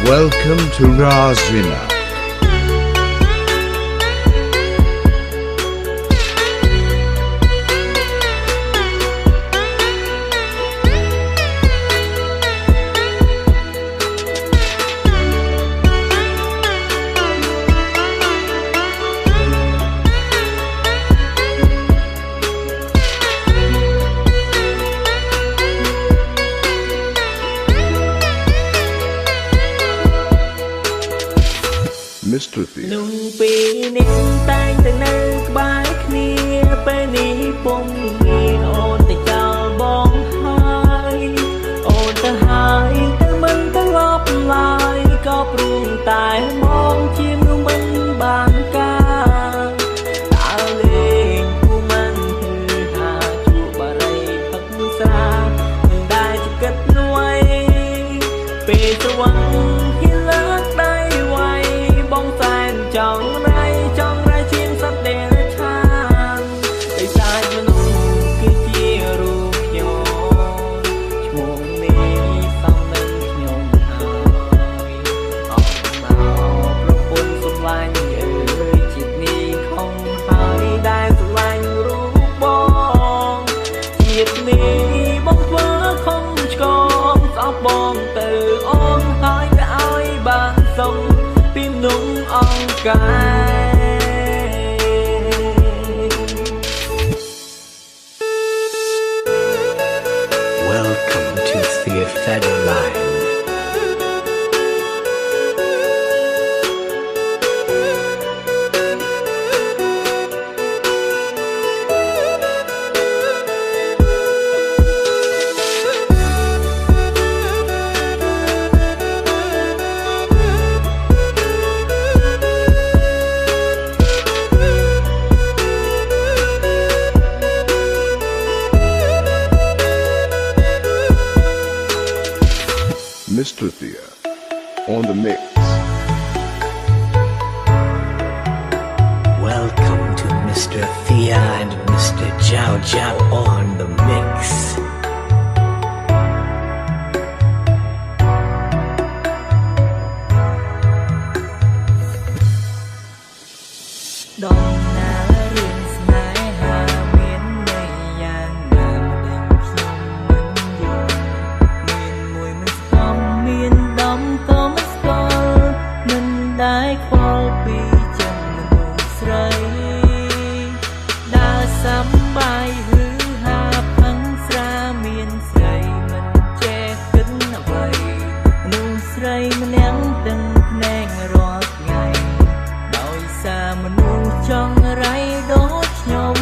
Welcome to Razina. Mr. Thea. นุ่งปีนี้แต่งแต่នៅក្បែរគ្នាពេលនេះពុំមានអូនតែចោលបងហើយអូនទៅហើយទៅមិនទៅលប់ឡើយក៏ព្រួងតែមองជាមនុស្សមិនបានការតើលេងគូមិនគឺថាជួបបារីផឹកស្រាមិនដែលជាគិតនួយពេលស្វឹងហ៊ានលើកដៃវាយបងសែនចង់រៃជាងសត្វដែលឆានដោយសារមនុស្សគឺជារូបខ្ញុំឈ្មោះនេះសំនឹងខ្ញុំហើយអត់មកប្រពន្ធសំឡាញ់អើយជាតិនេះខំហើយដែលស្រឡាញ់រូបបងជាតិនេះបងធ្វើខំឆ្កងស្អប់បងទៅអូនហើយទៅឲ្យបានសុំពីមនុស្សអង្គការ Welcome to Thea Federline. Mr. Thea on the mix. Welcome to Mr. Thea and Mr. Jiao Jiao on the mix. Đông na riêng snái hà miến mây yang ngàn tình chung mình dùng miền mùi mình không miền đông có mất con mình đái khó bị chân mình đủ srei đã sắm bài hư hà phăng ra miền srei mình che kín vậy nụ srei mình nén từng nén rót ngàyដោយសារមនុស្សចង់រៃដូចខ្ញុំ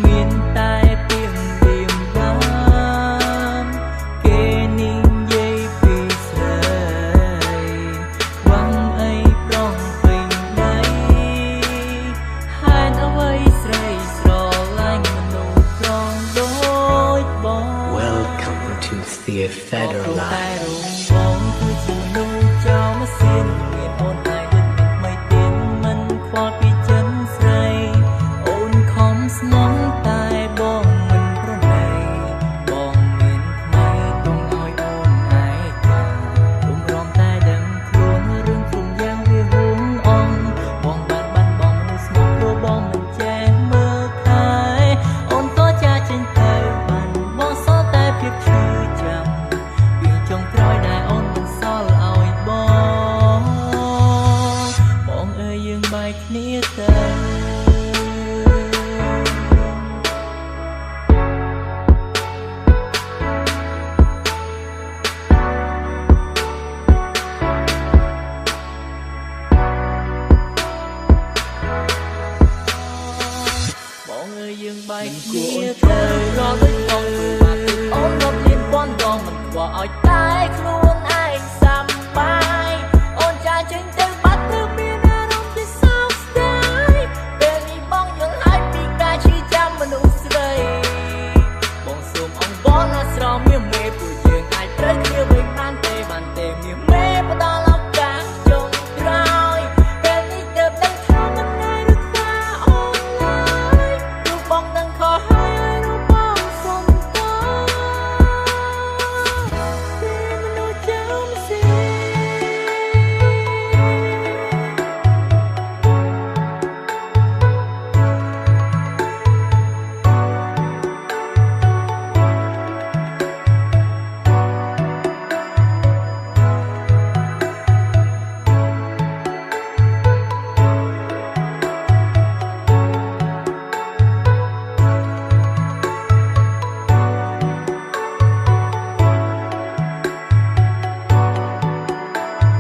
មានតែពីមពីមបានគេនិយាយពីស្រីវ៉ាំងអីប្រងពេញដីហេតុអ្វីស្រីស្រឡាញ់មនុស្សត្រង់ដូចបង Welcome to Thea តែ Federline. រូបបងគឺជាមនុស្ស